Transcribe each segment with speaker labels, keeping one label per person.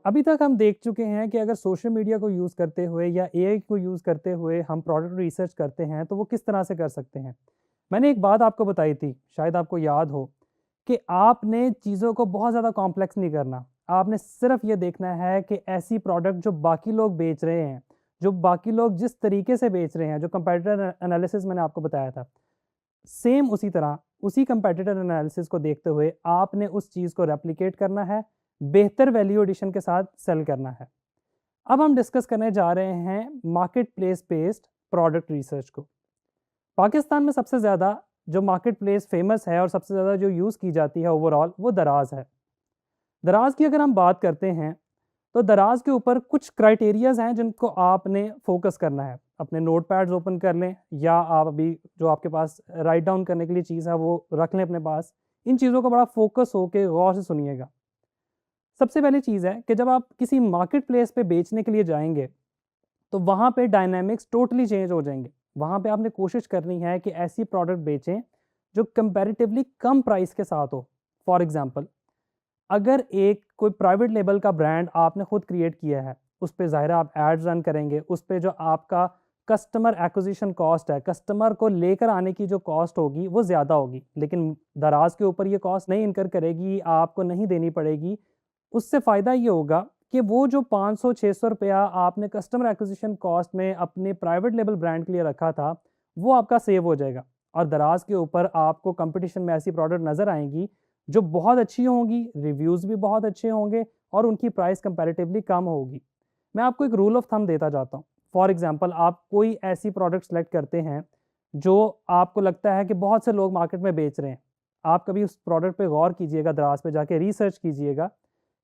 Speaker 1: अभी तक हम देख चुके हैं कि अगर सोशल मीडिया को यूज़ करते हुए या एआई को यूज़ करते हुए हम प्रोडक्ट रिसर्च करते हैं, तो वो किस तरह से कर सकते हैं। मैंने एक बात आपको बताई थी, शायद आपको याद हो, कि आपने चीज़ों को बहुत ज़्यादा कॉम्प्लेक्स नहीं करना। आपने सिर्फ़ ये देखना है कि ऐसी प्रोडक्ट जो बाकी लोग बेच रहे हैं, जो बाकी लोग जिस तरीके से बेच रहे हैं, जो कंपैटिटर एनालिसिस मैंने आपको बताया था, सेम उसी तरह, उसी कंपैटिटर एनालिसिस को देखते हुए आपने उस चीज़ को रेप्लिकेट करना है, बेहतर वैल्यू एडिशन के साथ सेल करना है। अब हम डिस्कस करने जा रहे हैं market place based product research को। पाकिस्तान में सबसे ज़्यादा जो मार्केट प्लेस फेमस है और सबसे ज़्यादा जो यूज़ की जाती है ओवरऑल, वो दराज़ है। दराज़ की अगर हम बात करते हैं, तो दराज़ के ऊपर कुछ क्राइटेरियाज़ हैं जिनको आपने फ़ोकस करना है। अपने नोटपैड्स ओपन कर लें या आप अभी जो आपके पास राइट डाउन करने के लिए चीज़ है वो रख लें अपने पास। इन चीज़ों का बड़ा फ़ोकस होके गौर से सुनिएगा। सबसे पहली चीज़ है कि जब आप किसी मार्केट प्लेस पे बेचने के लिए जाएँगे, तो वहाँ पे डायनामिक्स टोटली चेंज हो जाएँगे। वहाँ पे आपने कोशिश करनी है कि ऐसी प्रोडक्ट बेचें, जो कंपैरेटिवली कम प्राइस के साथ हो। फॉर एग्ज़ाम्पल, अगर एक कोई प्राइवेट लेबल का ब्रांड आपने खुद क्रिएट किया है, उस पे ज़ाहिर है आप एड्स रन करेंगे, उस पे जो आपका कस्टमर एक्विज़िशन कॉस्ट है, कस्टमर को लेकर आने की जो कॉस्ट होगी, वो ज़्यादा होगी। लेकिन दराज़ के ऊपर ये कॉस्ट नहीं इनकर करेगी, आपको नहीं देनी पड़ेगी। उससे फ़ायदा ये होगा कि वो जो 500-600 रुपया आपने कस्टमर एक्विज़िशन कॉस्ट में अपने प्राइवेट लेबल ब्रांड के लिए रखा था, वो आपका सेव हो जाएगा और दराज़ के ऊपर आपको कंपटीशन में ऐसी प्रोडक्ट नज़र आएँगी, जो बहुत अच्छी होंगी, रिव्यूज़ भी बहुत अच्छे होंगे और उनकी प्राइस कंपैरेटिवली कम होगी। मैं आपको एक रूल ऑफ थंब देता जाता हूँ। फॉर एग्ज़ाम्पल आप कोई ऐसी प्रोडक्ट सेलेक्ट करते हैं, जो आपको लगता है कि बहुत से लोग मार्केट में बेच रहे हैं। आप कभी उस प्रोडक्ट पे गौर कीजिएगा, दराज़ पे जाके रिसर्च कीजिएगा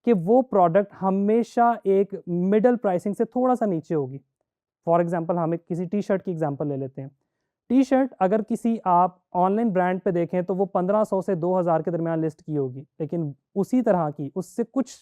Speaker 1: कि वो प्रोडक्ट हमेशा एक मिडल प्राइसिंग से थोड़ा-सा नीचे होगी। फॉर एग्ज़ाम्पल हम एक किसी टी-शर्ट की एग्ज़ाम्पल ले लेते हैं। टी-शर्ट अगर किसी आप ऑनलाइन ब्रांड पे देखें तो वो 1500 से 2000 के दरमियान लिस्ट की होगी। लेकिन उसी तरह की उससे कुछ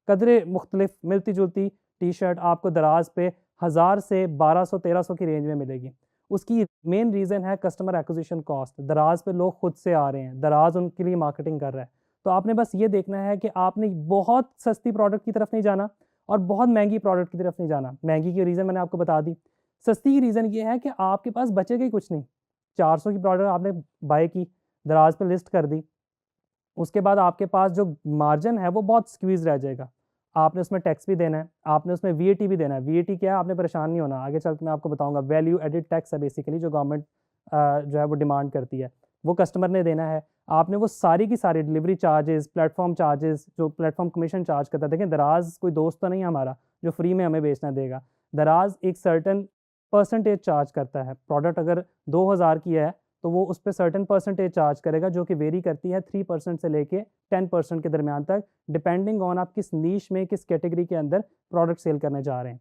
Speaker 1: कदरे मुख्तलिफ मिलती-जुलती टी-शर्ट आपको दराज़ पे 1000 से 1200-1300 की रेंज में मिलेगी। उसकी मेन रीज़न है कस्टमर एक्विज़िशन कॉस्ट। दराज़ पे लोग खुद से आ रहे हैं, दराज़ उनके लिए मार्केटिंग कर रहा है। तो आपने बस ये देखना है कि आपने बहुत सस्ती प्रोडक्ट की तरफ नहीं जाना और बहुत महँगी प्रोडक्ट की तरफ नहीं जाना। महँगी की रीज़न मैंने आपको बता दी। सस्ती की रीज़न ये है कि आपके पास बचेगा ही कुछ नहीं। 400 की प्रोडक्ट आपने बाय की, दराज़ पे लिस्ट कर दी। उसके बाद आपके पास जो मार्जिन है वो बहुत स्क्वीज़ रह जाएगा। आपने उसमें टैक्स भी देना है, आपने उसमें वीएटी भी देना है। वीएटी क्या है आपने परेशान नहीं होना, आगे चल के मैं आपको बताऊँगा। वैल्यू एडेड टैक्स है बेसिकली जो गवर्नमेंट जो है वो डिमांड करती है। वो कस्टमर ने देना है। आपने वो सारी की सारी डिलीवरी चार्जेज़, प्लेटफ़ॉर्म चार्जेज़, जो प्लेटफ़ॉर्म कमीशन चार्ज करता है। देखिए दराज़ कोई दोस्त तो नहीं है हमारा जो फ्री में हमें बेचना देगा। दराज़ एक सर्टेन परसेंटेज चार्ज करता है। प्रोडक्ट अगर 2000 की है तो वो उस पे सर्टेन परसेंटेज चार्ज करेगा जो कि वेरी करती है 3% से लेके 10% के दरमियान तक, डिपेंडिंग ऑन आप किस नीश में, किस कैटेगरी के अंदर प्रोडक्ट सेल करने जा रहे हैं।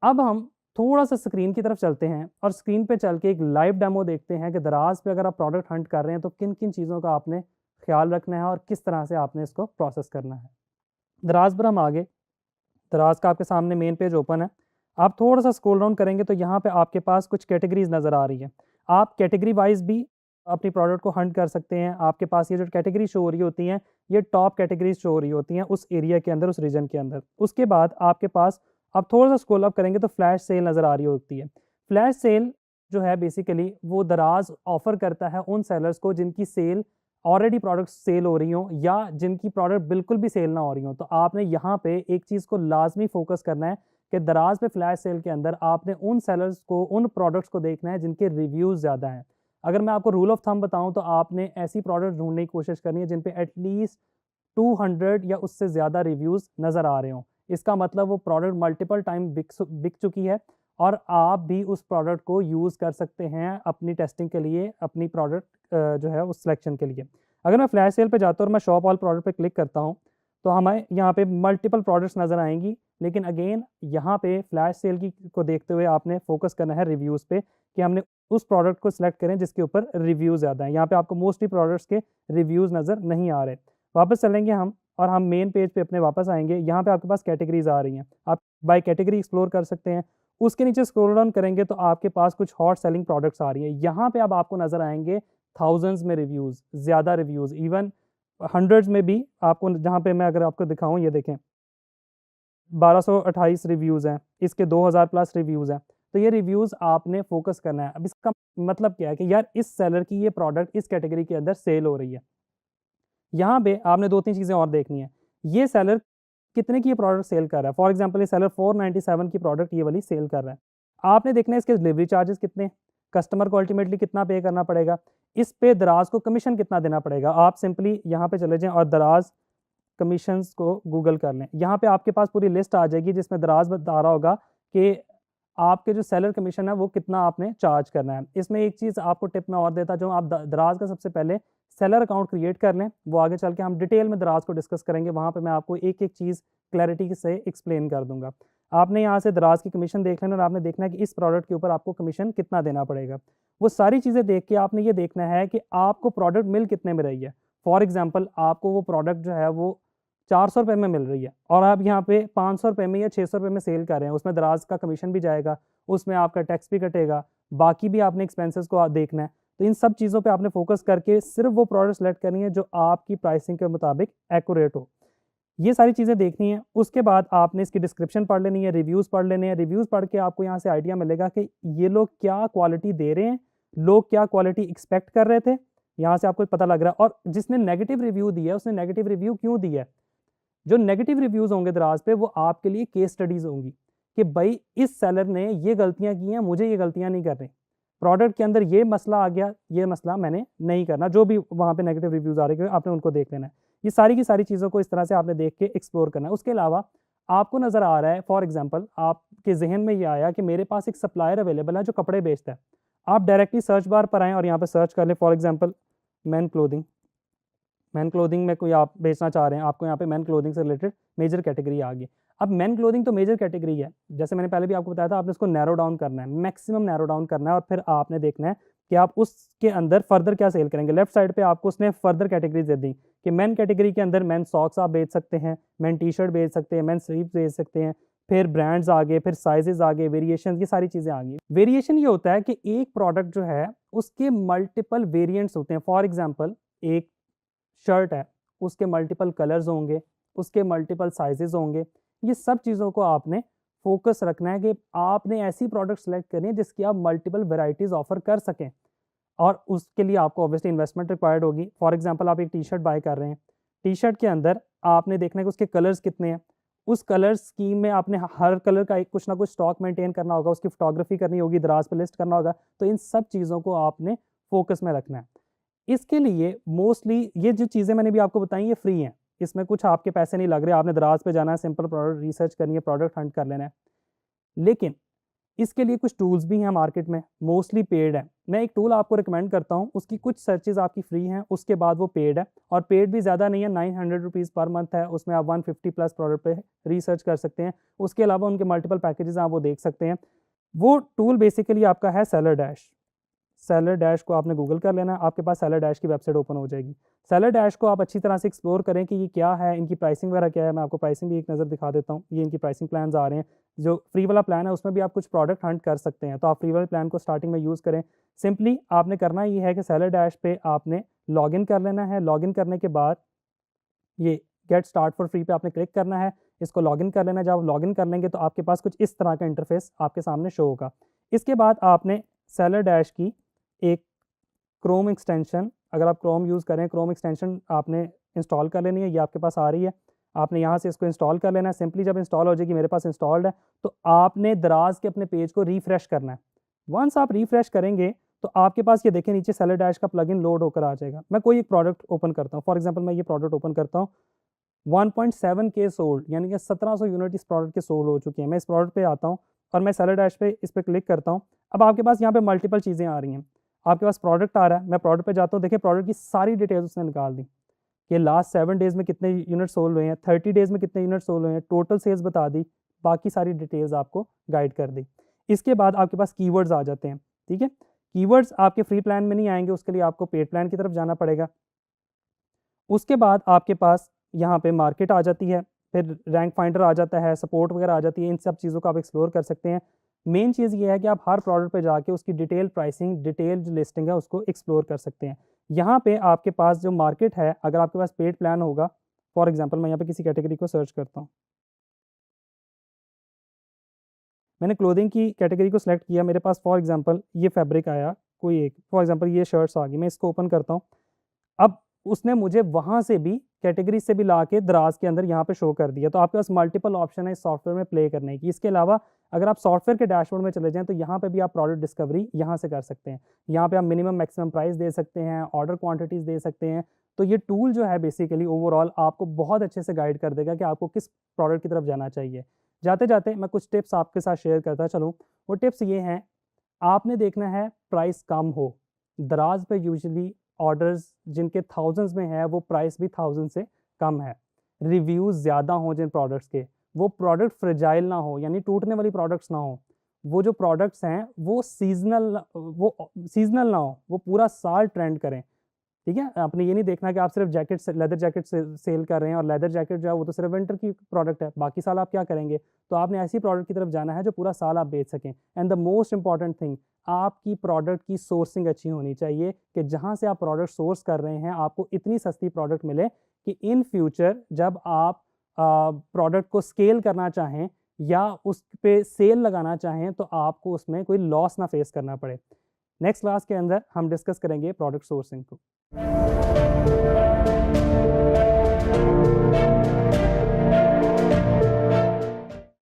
Speaker 1: अब हम थोड़ा-सा स्क्रीन की तरफ चलते हैं और स्क्रीन पे चल के एक लाइव डेमो देखते हैं कि दराज़ पे अगर आप प्रोडक्ट हंट कर रहे हैं तो किन-किन चीज़ों का आपने ख़्याल रखना है और किस तरह से आपने इसको प्रोसेस करना है। दराज़ पर हम आगे, दराज़ का आपके सामने मेन पेज ओपन है। आप थोड़ा-सा स्क्रॉल डाउन करेंगे तो यहाँ पे आपके पास कुछ कैटेगरीज़ नज़र आ रही है। आप कैटेगरी वाइज़ भी अपनी प्रोडक्ट को हंट कर सकते हैं। आपके पास ये जो कैटेगरी शो हो रही होती हैं, ये टॉप कैटेगरीज़ शो हो रही होती हैं उस एरिया के अंदर, उस रीजन के अंदर। उसके बाद आपके पास आप थोड़ा-सा स्क्रॉल अप करेंगे तो फ्लैश सेल नज़र आ रही होती है। फ्लैश सेल जो है बेसिकली वो दराज़ ऑफ़र करता है उन सेलर्स को जिनकी सेल ऑलरेडी प्रोडक्ट्स सेल हो रही हों या जिनकी प्रोडक्ट बिल्कुल भी सेल ना हो रही हों। तो आपने यहाँ पे एक चीज़ को लाज़मी फ़ोकस करना है कि दराज़ पे फ्लैश सेल के अंदर आपने उन सेलर्स को, उन प्रोडक्ट्स को देखना है जिनके रिव्यूज़ ज़्यादा हैं। अगर मैं आपको रूल ऑफ थंब बताऊँ तो आपने ऐसी प्रोडक्ट ढूँढने की कोशिश करनी है जिन पे एटलीस्ट 200 या उससे ज़्यादा रिव्यूज़ नज़र आ रहे हों। इसका मतलब वो प्रोडक्ट मल्टीपल टाइम बिक चुकी है और आप भी उस प्रोडक्ट को यूज़ कर सकते हैं अपनी टेस्टिंग के लिए, अपनी प्रोडक्ट जो है उस सिलेक्शन के लिए। अगर मैं फ्लैश सेल पे जाता हूँ और मैं शॉप ऑल प्रोडक्ट पे क्लिक करता हूँ, तो हमें यहाँ पे मल्टीपल प्रोडक्ट्स नज़र आएँगी। लेकिन अगेन यहाँ पे फ्लैश सेल की को देखते हुए आपने फ़ोकस करना है रिव्यूज़ पे कि हमने उस प्रोडक्ट को सिलेक्ट करें जिसके ऊपर रिव्यू ज़्यादा हैं। यहाँ पे आपको मोस्टली प्रोडक्ट्स के रिव्यूज़ नज़र नहीं आ रहे। वापस चलेंगे हम और हम मेन पेज पे अपने वापस आएँगे। यहाँ पे आपके पास कैटेगरीज़ आ रही हैं। आप बाय कैटेगरी एक्सप्लोर कर सकते हैं। उसके नीचे स्क्रॉल डाउन करेंगे तो आपके पास कुछ हॉट सेलिंग प्रोडक्ट्स आ रही हैं। यहाँ पे अब आपको नज़र आएँगे थाउज़ेंड्स में रिव्यूज़, ज़्यादा रिव्यूज़, इवन हंड्रेड्स में भी आपको, जहाँ पे मैं अगर आपको दिखाऊँ, ये देखें। 1228 रिव्यूज़ हैं, इसके 2000 प्लस रिव्यूज़ हैं। तो ये रिव्यूज़ आपने फ़ोकस करना है। अब इसका मतलब क्या है कि यार इस सेलर की ये प्रोडक्ट इस कैटेगरी के अंदर सेल हो रही है। यहाँ पे आपने 2-3 चीज़ें और देखनी है। ये सेलर कितने की ये प्रोडक्ट सेल कर रहा है? फॉर एग्ज़ाम्पल ये सेलर 497 की प्रोडक्ट ये वाली सेल कर रहा है। आपने देखना है इसके डिलीवरी चार्जेस कितने हैं? कस्टमर को अल्टीमेटली कितना पे करना पड़ेगा? इस पे दराज़ को कमीशन कितना देना पड़ेगा? आप सिंपली यहाँ पे चले जाएँ और दराज़ कमीशंस को गूगल कर लें। यहाँ पे आपके पास पूरी लिस्ट आ जाएगी जिसमें दराज़ बता रहा होगा कि आपके जो सेलर कमीशन है वो कितना आपने चार्ज करना है। इसमें एक चीज़ आपको टिप मैं और देता जाऊँ, आप द दराज़ का सबसे पहले सेलर अकाउंट क्रिएट कर लें। वो आगे चल के हम डिटेल में दराज़ को डिस्कस करेंगे, वहाँ पे मैं आपको एक-एक चीज़ क्लैरिटी से एक्सप्लेन कर दूँगा। आपने यहाँ से दराज़ की कमीशन देख लेना और आपने देखना है कि इस प्रोडक्ट के ऊपर आपको कमीशन कितना देना पड़ेगा। वो सारी चीज़ें देख के आपने ये देखना है कि आपको प्रोडक्ट मिल कितने में रही है। फॉर एग्ज़ाम्पल आपको वो प्रोडक्ट जो है वो ₹400 में मिल रही है और आप यहाँ पे ₹500 में या ₹600 में सेल कर रहे हैं, उसमें दराज़ का कमीशन भी जाएगा, उसमें आपका टैक्स भी कटेगा, बाकी भी आपने एक्सपेंसेस को देखना है। तो इन सब चीज़ों पे आपने फ़ोकस करके सिर्फ़ वो प्रोडक्ट सेलेक्ट करनी है जो आपकी प्राइसिंग के मुताबिक एक्यूरेट हो। ये सारी चीज़ें देखनी है, उसके बाद आपने इसकी डिस्क्रिप्शन पढ़ लेनी है, रिव्यूज़ पढ़ लेने हैं, रिव्यूज़ पढ़ के आपको यहाँ से आइडिया मिलेगा कि ये लोग क्या क्वालिटी दे रहे हैं, लोग क्या क्वालिटी एक्सपेक्ट कर रहे थे, यहाँ से आपको पता लग रहा है और जिसने नेगेटिव रिव्यू दिया है, उसने नेगेटिव रिव्यू क्यों दिया है? जो नेगेटिव रिव्यूज़ होंगे दराज़ पे वो आपके लिए केस स्टडीज़ होंगी कि भाई इस सेलर ने ये गलतियाँ की हैं, मुझे ये गलतियाँ नहीं करनी। प्रोडक्ट के अंदर ये मसला आ गया, ये मसला मैंने नहीं करना। जो भी वहाँ पे नेगेटिव रिव्यूज़ आ रहे हैं आपने उनको देख लेना है। ये सारी की सारी चीज़ों को इस तरह से आपने देख के एक्सप्लोर करना है। उसके अलावा आपको नज़र आ रहा है फॉर एग्ज़ाम्पल आपके ज़हन में ये आया कि मेरे पास एक सप्लायर अवेलेबल है जो कपड़े बेचता है। आप डायरेक्टली सर्च बार पर आएँ और यहाँ पे सर्च कर लें for example main clothing. Main clothing में कोई आप बेचना चाह रहे हैं, आपको यहाँ पे मेन क्लोथिंग से रिलेटेड मेजर कैटेगरी आ गई। अब मेन क्लोथिंग तो मेजर कैटेगरी है, जैसे मैंने पहले भी आपको बताया था आपने इसको नैरो डाउन करना है, मैक्सिमम नैरो डाउन करना है और फिर आपने देखना है कि आप उसके अंदर फर्दर क्या सेल करेंगे। लेफ्ट साइड पे आपको उसने फर्दर कैटेगरीज़ दे दी कि मेन कैटेगरी के अंदर मेन सॉक्स आप बेच सकते हैं, मेन टी-शर्ट बेच सकते हैं, मेन स्लीव्स बेच सकते हैं, फिर ब्रांड्स आ गए, फिर साइज़ेज़ आ गए, वेरिएशंस, ये सारी चीज़ें आ गई। वेरिएशन ये होता है कि एक प्रोडक्ट जो है उसके मल्टीपल वेरिएंट्स होते हैं। फॉर एग्ज़ाम्पल एक शर्ट है, उसके मल्टीपल कलर्स होंगे, उसके मल्टीपल साइज़ेज़ होंगे। ये सब चीज़ों को आपने फ़ोकस रखना है कि आपने ऐसी प्रोडक्ट सेलेक्ट करनी है जिसकी आप मल्टीपल वैराइटीज़ ऑफ़र कर सकें और उसके लिए आपको ऑब्वियसली इन्वेस्टमेंट रिक्वायर्ड होगी। फॉर एग्ज़ाम्पल आप एक टी-शर्ट बाय कर रहे हैं, टी-शर्ट के अंदर आपने देखना है कि उसके कलर्स कितने हैं। उस कलर स्कीम में आपने हर कलर का एक कुछ ना कुछ स्टॉक मेंटेन करना होगा, उसकी फ़ोटोग्राफ़ी करनी होगी, दराज़ पे लिस्ट करना होगा। तो इन सब चीज़ों को आपने फ़ोकस में रखना है। इसके लिए मोस्टली ये जो चीज़ें मैंने भी आपको बताई ये फ्री हैं। इसमें कुछ आपके पैसे नहीं लग रहे, आपने दराज़ पे जाना है, सिंपल प्रोडक्ट रिसर्च करनी है, प्रोडक्ट हंट कर लेना है। लेकिन इसके लिए कुछ टूल्स भी हैं मार्केट में, मोस्टली पेड है। मैं एक टूल आपको रिकमेंड करता हूँ, उसकी कुछ सर्चेज़ आपकी फ्री हैं, उसके बाद वो पेड है और पेड भी ज़्यादा नहीं है, ₹900 पर मंथ है, उसमें आप 150 प्लस प्रोडक्ट पे रिसर्च कर सकते हैं। उसके अलावा उनके मल्टीपल पैकेजेज़ आप वो देख सकते हैं। वो टूल बेसिकली आपका है सेलर डैश। सेलर डैश को आपने गूगल कर लेना है, आपके पास सेलर डैश की वेबसाइट ओपन हो जाएगी। सेलर डैश को आप अच्छी तरह से एक्सप्लोर करें कि ये क्या है, इनकी प्राइसिंग वगैरह क्या है। मैं आपको प्राइसिंग भी एक नज़र दिखा देता हूँ। ये इनकी प्राइसिंग प्लान्स आ रहे हैं। जो फ्री वाला प्लान है उसमें भी आप कुछ प्रोडक्ट हंट कर सकते हैं, तो आप फ्री वाले प्लान को स्टार्टिंग में यूज़ करें। सिंपली आपने करना ये है कि सेलर डैश पे आपने लॉगिन कर लेना है। लॉगिन करने के बाद ये गेट स्टार्ट फॉर फ्री पे आपने क्लिक करना है, इसको लॉगिन कर लेना है। जब आप लॉगिन कर लेंगे तो आपके पास कुछ इस तरह का इंटरफेस आपके सामने शो होगा। इसके बाद आपने सेलर डैश की एक क्रोम एक्सटेंशन, अगर आप क्रोम यूज़ करें, क्रोम एक्सटेंशन आपने इंस्टॉल कर लेनी है, ये आपके पास आ रही है। आपने यहाँ से इसको इंस्टॉल कर लेना है। सिंपली जब इंस्टॉल हो जाएगी, मेरे पास इंस्टॉल्ड है, तो आपने दराज़ के अपने पेज को रिफ्रेश करना है। वंस आप रिफ्रेश करेंगे तो आपके पास ये देखें नीचे सेलर डैश का प्लगइन लोड होकर आ जाएगा। मैं कोई एक प्रोडक्ट ओपन करता हूँ, फॉर एग्जांपल मैं ये प्रोडक्ट ओपन करता हूँ, 1.7 के सोल्ड, यानी कि 1700 यूनिट इस प्रोडक्ट के सोल्ड हो चुकी हैं। मैं इस प्रोडक्ट पे आता हूँ और मैं सेलर डैश पे इस पे क्लिक करता हूँ। अब आपके पास यहाँ पे मल्टीपल चीज़ें आ रही हैं। आपके पास प्रोडक्ट आ रहा है, मैं प्रोडक्ट पे जाता हूँ, देखिए प्रोडक्ट की सारी डिटेल्स उसने निकाल दी कि लास्ट 7 डेज़ में कितने यूनिट सोल्ड हुए हैं, 30 डेज़ में कितने यूनिट सोल्ड हुए हैं, टोटल सेल्स बता दी, बाकी सारी डिटेल्स आपको गाइड कर दी। इसके बाद आपके पास कीवर्ड्स आ जाते हैं, ठीक है? कीवर्ड्स आपके फ्री प्लान में नहीं आएँगे, उसके लिए आपको पेड प्लान की तरफ जाना पड़ेगा। उसके बाद आपके पास यहाँ पे मार्केट आ जाती है, फिर रैंक फाइंडर आ जाता है, सपोर्ट वगैरह आ जाती है, इन सब चीज़ों को आप एक्सप्लोर कर सकते हैं। मेन चीज़ ये है कि आप हर प्रोडक्ट पे जाके उसकी डिटेल प्राइसिंग, डिटेल जो लिस्टिंग है उसको एक्सप्लोर कर सकते हैं। यहाँ पे आपके पास जो मार्केट है, अगर आपके पास पेड प्लान होगा, फॉर एग्ज़ाम्पल मैं यहाँ पे किसी कैटेगरी को सर्च करता हूँ। मैंने क्लोथिंग की कैटेगरी को सिलेक्ट किया, मेरे पास फॉर एग्जांपल ये फैब्रिक आया, कोई एक फॉर एग्जांपल ये शर्ट्स आ गई, मैं इसको ओपन करता हूँ। अब उसने मुझे वहाँ से भी कैटेगरी से भी ला के दराज के अंदर यहाँ पे शो कर दिया। तो आपके पास मल्टीपल ऑप्शन है इस सॉफ्टवेयर में प्ले करने की। इसके अलावा अगर आप सॉफ्टवेयर के डैशबोर्ड में चले जाएँ तो यहाँ पे भी आप प्रोडक्ट डिस्कवरी यहाँ से कर सकते हैं। यहाँ पे आप मिनिमम मैक्सिमम प्राइस दे सकते हैं, ऑर्डर क्वांटिटीज़ दे सकते हैं। तो ये टूल जो है बेसिकली ओवरऑल आपको बहुत अच्छे से गाइड कर देगा कि आपको किस प्रोडक्ट की तरफ जाना चाहिए। जाते-जाते मैं कुछ टिप्स आपके साथ शेयर करता चलूँ। वो टिप्स ये हैं, आपने देखना है प्राइस कम हो। दराज पे यूजुअली ऑर्डर्स जिनके थाउजेंड्स में है वो प्राइस भी थाउजेंड से कम है। रिव्यूज़ ज़्यादा हों जिन प्रोडक्ट्स के, वो प्रोडक्ट फ्रेजाइल ना हो यानी टूटने वाली प्रोडक्ट्स ना हो। वो जो प्रोडक्ट्स हैं वो सीज़नल ना हो, वो पूरा साल ट्रेंड करें। ठीक है? आपने ये नहीं देखना कि आप सिर्फ जैकेट से लेदर जैकेट से सेल कर रहे हैं और लेदर जैकेट जो है वो तो सिर्फ विंटर की प्रोडक्ट है, बाकी साल आप क्या करेंगे? तो आपने ऐसी प्रोडक्ट की तरफ जाना है जो पूरा साल आप बेच सकें। And the most important thing, आपकी प्रोडक्ट की सोर्सिंग अच्छी होनी चाहिए कि जहाँ से आप प्रोडक्ट सोर्स कर रहे हैं आपको इतनी सस्ती प्रोडक्ट मिले कि इन फ्यूचर जब आप प्रोडक्ट को स्केल करना चाहें या उस पे सेल लगाना चाहें तो आपको उसमें कोई लॉस ना फेस करना पड़े। नेक्स्ट क्लास के अंदर हम डिस्कस करेंगे प्रोडक्ट सोर्सिंग को।